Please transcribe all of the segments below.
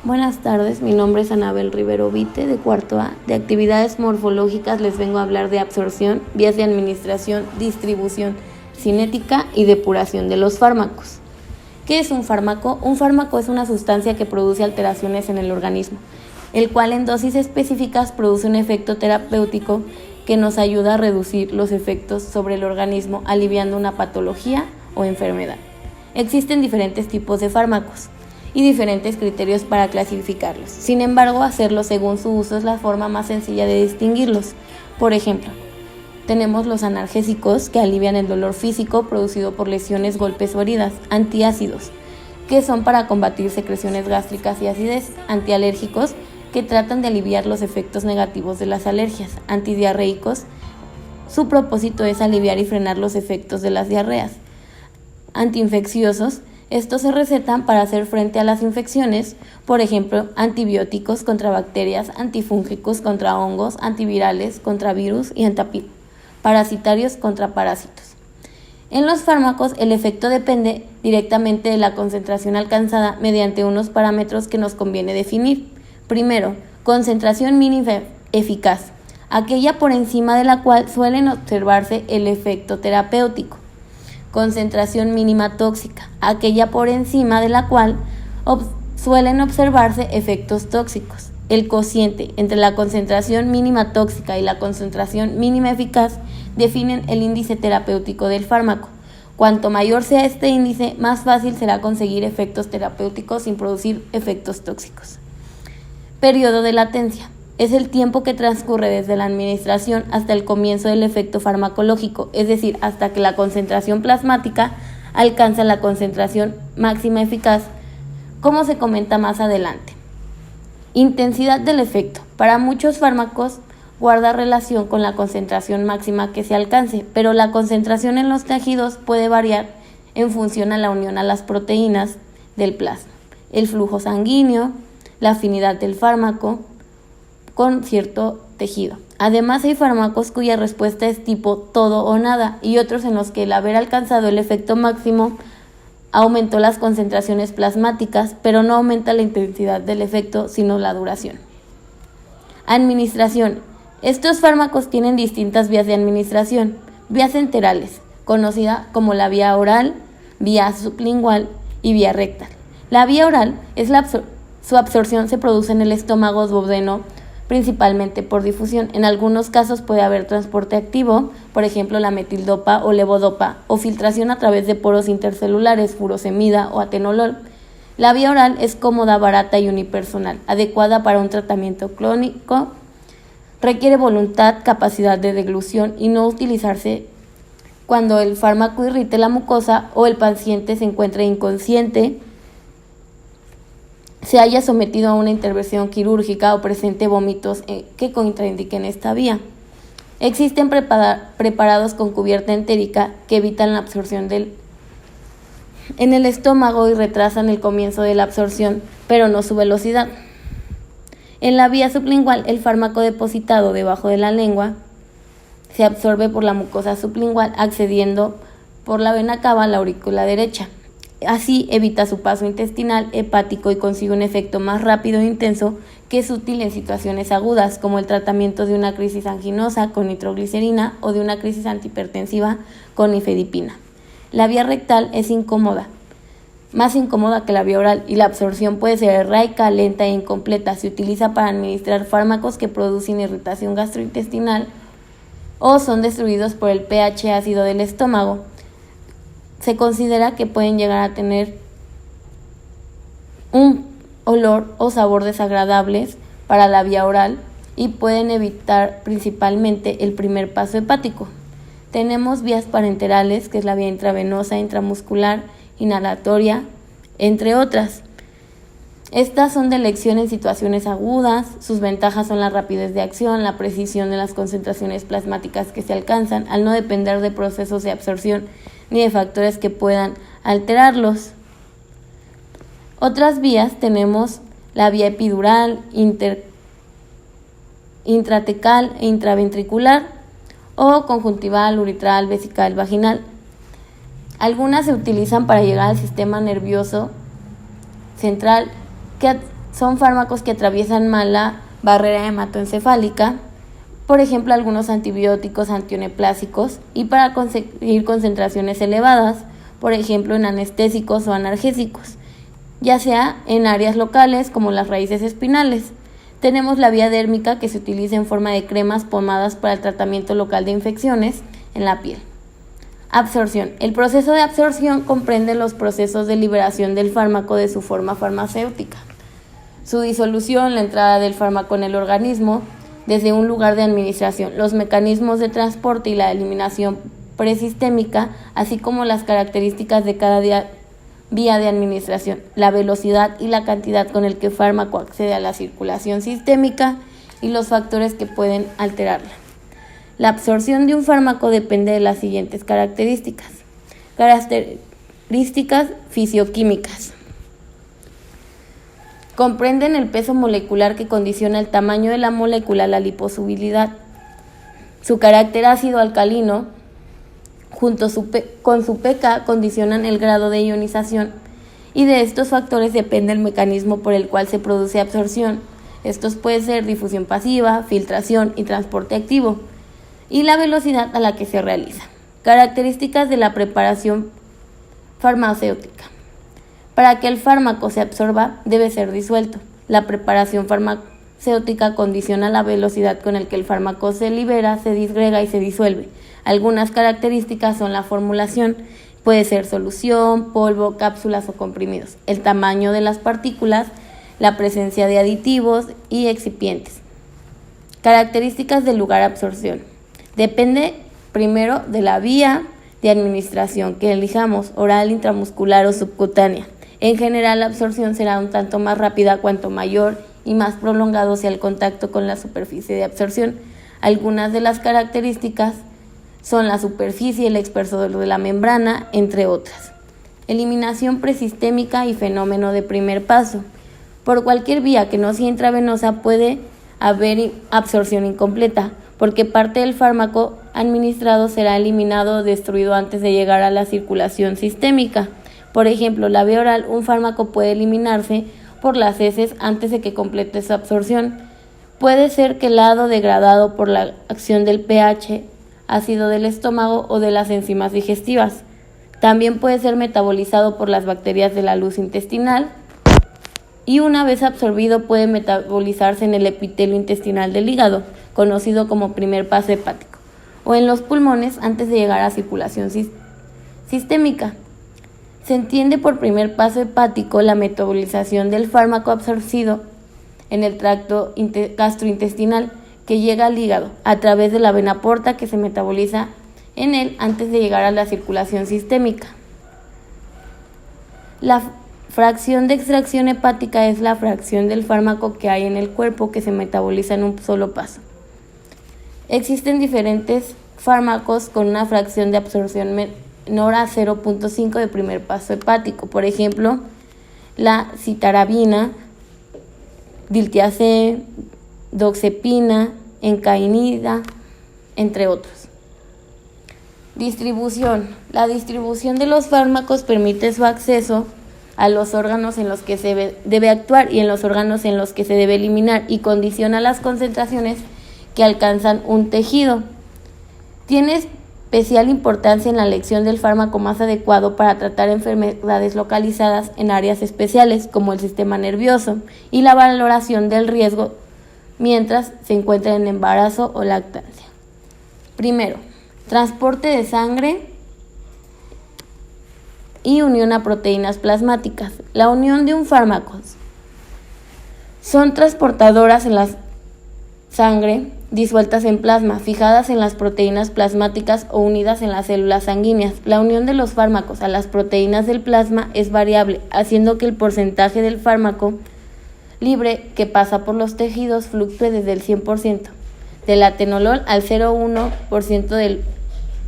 Buenas tardes, mi nombre es Anabel Rivero Vite, de cuarto A. De actividades morfológicas les vengo a hablar de absorción, vías de administración, distribución, cinética y depuración de los fármacos. ¿Qué es un fármaco? Un fármaco es una sustancia que produce alteraciones en el organismo, el cual en dosis específicas produce un efecto terapéutico que nos ayuda a reducir los efectos sobre el organismo, aliviando una patología o enfermedad. Existen diferentes tipos de fármacos y diferentes criterios para clasificarlos. Sin embargo, hacerlo según su uso es la forma más sencilla de distinguirlos. Por ejemplo, tenemos los analgésicos, que alivian el dolor físico producido por lesiones, golpes o heridas; antiácidos, que son para combatir secreciones gástricas y acidez; antialérgicos, que tratan de aliviar los efectos negativos de las alergias; antidiarreicos, su propósito es aliviar y frenar los efectos de las diarreas; antiinfecciosos, estos se recetan para hacer frente a las infecciones, por ejemplo, antibióticos contra bacterias, antifúngicos contra hongos, antivirales contra virus y antiparasitarios contra parásitos. En los fármacos, el efecto depende directamente de la concentración alcanzada mediante unos parámetros que nos conviene definir. Primero, concentración mínima eficaz, aquella por encima de la cual suelen observarse el efecto terapéutico. Concentración mínima tóxica, aquella por encima de la cual suelen observarse efectos tóxicos. El cociente entre la concentración mínima tóxica y la concentración mínima eficaz definen el índice terapéutico del fármaco. Cuanto mayor sea este índice, más fácil será conseguir efectos terapéuticos sin producir efectos tóxicos. Periodo de latencia. Es el tiempo que transcurre desde la administración hasta el comienzo del efecto farmacológico, es decir, hasta que la concentración plasmática alcanza la concentración máxima eficaz, como se comenta más adelante. Intensidad del efecto. Para muchos fármacos guarda relación con la concentración máxima que se alcance, pero la concentración en los tejidos puede variar en función a la unión a las proteínas del plasma, el flujo sanguíneo, la afinidad del fármaco con cierto tejido. Además, hay fármacos cuya respuesta es tipo todo o nada, y otros en los que el haber alcanzado el efecto máximo aumentó las concentraciones plasmáticas, pero no aumenta la intensidad del efecto, sino la duración. Administración. Estos fármacos tienen distintas vías de administración. Vías enterales, conocida como la vía oral, vía sublingual y vía rectal. La vía oral es su absorción se produce en el estómago duodeno, principalmente por difusión. En algunos casos puede haber transporte activo, por ejemplo la metildopa o levodopa, o filtración a través de poros intercelulares, furosemida o atenolol. La vía oral es cómoda, barata y unipersonal, adecuada para un tratamiento crónico, requiere voluntad, capacidad de deglución y no utilizarse cuando el fármaco irrite la mucosa o el paciente se encuentre inconsciente, se haya sometido a una intervención quirúrgica o presente vómitos que contraindiquen esta vía. Existen preparados con cubierta entérica que evitan la absorción en el estómago y retrasan el comienzo de la absorción, pero no su velocidad. En la vía sublingual, el fármaco depositado debajo de la lengua se absorbe por la mucosa sublingual, accediendo por la vena cava a la aurícula derecha. Así evita su paso intestinal, hepático y consigue un efecto más rápido e intenso que es útil en situaciones agudas, como el tratamiento de una crisis anginosa con nitroglicerina o de una crisis antihipertensiva con nifedipina. La vía rectal es incómoda, más incómoda que la vía oral, y la absorción puede ser erráica, lenta e incompleta. Se utiliza para administrar fármacos que producen irritación gastrointestinal o son destruidos por el pH ácido del estómago. Se considera que pueden llegar a tener un olor o sabor desagradables para la vía oral y pueden evitar principalmente el primer paso hepático. Tenemos vías parenterales, que es la vía intravenosa, intramuscular, inhalatoria, entre otras. Estas son de elección en situaciones agudas. Sus ventajas son la rapidez de acción, la precisión de las concentraciones plasmáticas que se alcanzan, al no depender de procesos de absorción ni de factores que puedan alterarlos. Otras vías tenemos la vía epidural, intratecal e intraventricular, o conjuntival, uretral, vesical, vaginal. Algunas se utilizan para llegar al sistema nervioso central, que son fármacos que atraviesan mal la barrera hematoencefálica, por ejemplo algunos antibióticos antineoplásicos, y para conseguir concentraciones elevadas, por ejemplo en anestésicos o analgésicos, ya sea en áreas locales como las raíces espinales. Tenemos la vía dérmica, que se utiliza en forma de cremas pomadas para el tratamiento local de infecciones en la piel. Absorción. El proceso de absorción comprende los procesos de liberación del fármaco de su forma farmacéutica, su disolución, la entrada del fármaco en el organismo desde un lugar de administración, los mecanismos de transporte y la eliminación presistémica, así como las características de cada vía de administración, la velocidad y la cantidad con el que el fármaco accede a la circulación sistémica y los factores que pueden alterarla. La absorción de un fármaco depende de las siguientes características. Características fisicoquímicas. Comprenden el peso molecular, que condiciona el tamaño de la molécula, la liposolubilidad, su carácter ácido alcalino, junto con su pK condicionan el grado de ionización, y de estos factores depende el mecanismo por el cual se produce absorción. Estos pueden ser difusión pasiva, filtración y transporte activo, y la velocidad a la que se realiza. Características de la preparación farmacéutica. Para que el fármaco se absorba, debe ser disuelto. La preparación farmacéutica condiciona la velocidad con la que el fármaco se libera, se disgrega y se disuelve. Algunas características son la formulación, puede ser solución, polvo, cápsulas o comprimidos, el tamaño de las partículas, la presencia de aditivos y excipientes. Características del lugar de absorción. Depende primero de la vía de administración que elijamos, oral, intramuscular o subcutánea. En general, la absorción será un tanto más rápida cuanto mayor y más prolongado sea el contacto con la superficie de absorción. Algunas de las características son la superficie, el espesor de la membrana, entre otras. Eliminación presistémica y fenómeno de primer paso. Por cualquier vía que no sea intravenosa puede haber absorción incompleta, porque parte del fármaco administrado será eliminado o destruido antes de llegar a la circulación sistémica. Por ejemplo, la vía oral, un fármaco puede eliminarse por las heces antes de que complete su absorción. Puede ser quelado, degradado por la acción del pH ácido del estómago o de las enzimas digestivas. También puede ser metabolizado por las bacterias de la luz intestinal, y una vez absorbido puede metabolizarse en el epitelio intestinal del hígado, conocido como primer paso hepático, o en los pulmones antes de llegar a circulación sistémica. Se entiende por primer paso hepático la metabolización del fármaco absorbido en el tracto gastrointestinal, que llega al hígado a través de la vena porta, que se metaboliza en él antes de llegar a la circulación sistémica. La fracción de extracción hepática es la fracción del fármaco que hay en el cuerpo que se metaboliza en un solo paso. Existen diferentes fármacos con una fracción de absorción menor a 0.5 de primer paso hepático, por ejemplo, la citarabina, diltiazem, doxepina, encainida, entre otros. Distribución. La distribución de los fármacos permite su acceso a los órganos en los que se debe actuar y en los órganos en los que se debe eliminar, y condiciona las concentraciones que alcanzan un tejido. Tiene especial importancia en la elección del fármaco más adecuado para tratar enfermedades localizadas en áreas especiales como el sistema nervioso, y la valoración del riesgo mientras se encuentra en embarazo o lactancia. Primero, transporte de sangre y unión a proteínas plasmáticas. La unión de un fármaco son transportadoras en la sangre disueltas en plasma, fijadas en las proteínas plasmáticas o unidas en las células sanguíneas. La unión de los fármacos a las proteínas del plasma es variable, haciendo que el porcentaje del fármaco libre que pasa por los tejidos fluctúe desde el 100% del atenolol al 0,1% del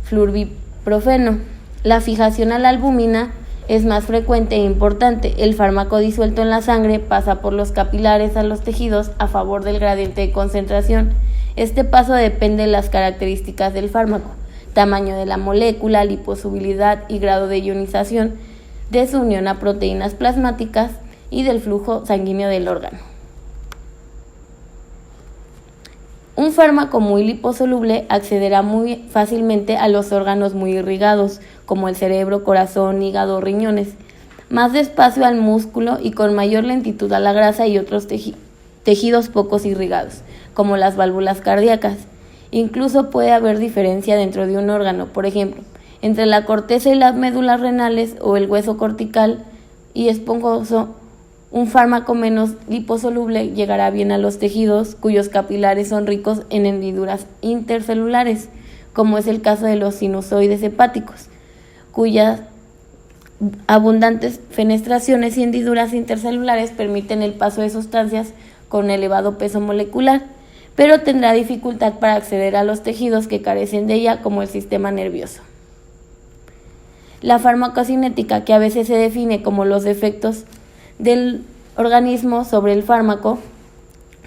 flurbiprofeno. La fijación a la albúmina es más frecuente e importante. El fármaco disuelto en la sangre pasa por los capilares a los tejidos a favor del gradiente de concentración. Este paso depende de las características del fármaco, tamaño de la molécula, liposolubilidad y grado de ionización de su unión a proteínas plasmáticas, y del flujo sanguíneo del órgano. Un fármaco muy liposoluble accederá muy fácilmente a los órganos muy irrigados, como el cerebro, corazón, hígado, riñones, más despacio al músculo y con mayor lentitud a la grasa y otros tejidos pocos irrigados, como las válvulas cardíacas. Incluso puede haber diferencia dentro de un órgano, por ejemplo, entre la corteza y las médulas renales o el hueso cortical y esponjoso. Un fármaco menos liposoluble llegará bien a los tejidos cuyos capilares son ricos en hendiduras intercelulares, como es el caso de los sinusoides hepáticos, cuyas abundantes fenestraciones y hendiduras intercelulares permiten el paso de sustancias con elevado peso molecular, pero tendrá dificultad para acceder a los tejidos que carecen de ella, como el sistema nervioso. La farmacocinética, que a veces se define como los efectos del organismo sobre el fármaco,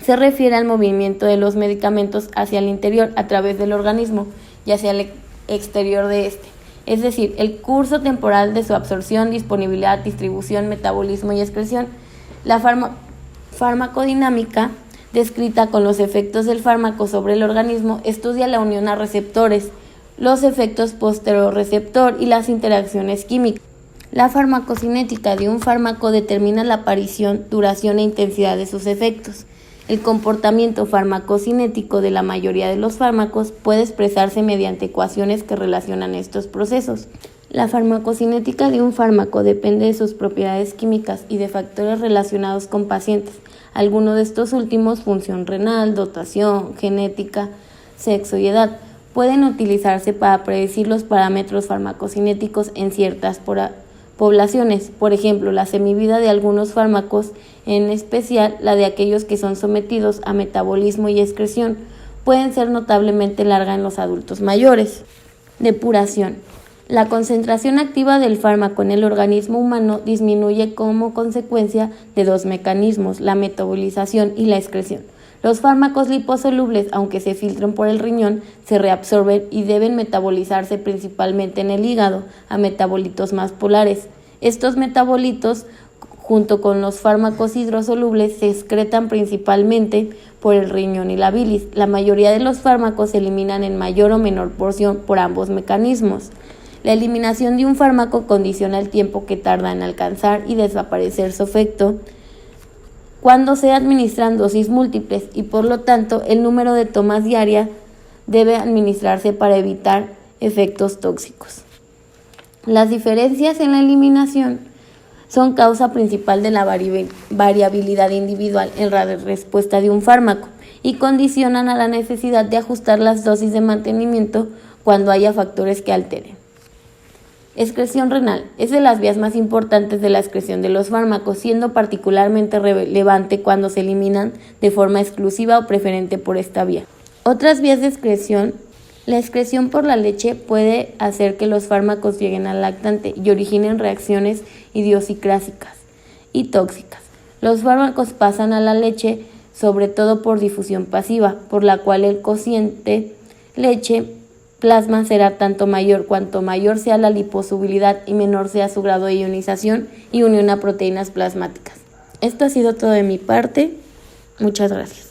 se refiere al movimiento de los medicamentos hacia el interior a través del organismo y hacia el exterior de este, es decir, el curso temporal de su absorción, disponibilidad, distribución, metabolismo y excreción. La farmacodinámica, descrita con los efectos del fármaco sobre el organismo, estudia la unión a receptores, los efectos posterorreceptor y las interacciones químicas. La farmacocinética de un fármaco determina la aparición, duración e intensidad de sus efectos. El comportamiento farmacocinético de la mayoría de los fármacos puede expresarse mediante ecuaciones que relacionan estos procesos. La farmacocinética de un fármaco depende de sus propiedades químicas y de factores relacionados con pacientes. Algunos de estos últimos, función renal, dotación, genética, sexo y edad, pueden utilizarse para predecir los parámetros farmacocinéticos en ciertas poblaciones, por ejemplo, la semivida de algunos fármacos, en especial la de aquellos que son sometidos a metabolismo y excreción, pueden ser notablemente larga en los adultos mayores. Depuración. La concentración activa del fármaco en el organismo humano disminuye como consecuencia de dos mecanismos, la metabolización y la excreción. Los fármacos liposolubles, aunque se filtren por el riñón, se reabsorben y deben metabolizarse principalmente en el hígado a metabolitos más polares. Estos metabolitos, junto con los fármacos hidrosolubles, se excretan principalmente por el riñón y la bilis. La mayoría de los fármacos se eliminan en mayor o menor porción por ambos mecanismos. La eliminación de un fármaco condiciona el tiempo que tarda en alcanzar y desaparecer su efecto cuando se administran dosis múltiples y por lo tanto el número de tomas diarias debe administrarse para evitar efectos tóxicos. Las diferencias en la eliminación son causa principal de la variabilidad individual en la respuesta de un fármaco y condicionan a la necesidad de ajustar las dosis de mantenimiento cuando haya factores que alteren. Excreción renal es de las vías más importantes de la excreción de los fármacos, siendo particularmente relevante cuando se eliminan de forma exclusiva o preferente por esta vía. Otras vías de excreción. La excreción por la leche puede hacer que los fármacos lleguen al lactante y originen reacciones idiosincrásicas y tóxicas. Los fármacos pasan a la leche sobre todo por difusión pasiva, por la cual el cociente leche plasma será tanto mayor cuanto mayor sea la liposolubilidad y menor sea su grado de ionización y unión a proteínas plasmáticas. Esto ha sido todo de mi parte. Muchas gracias.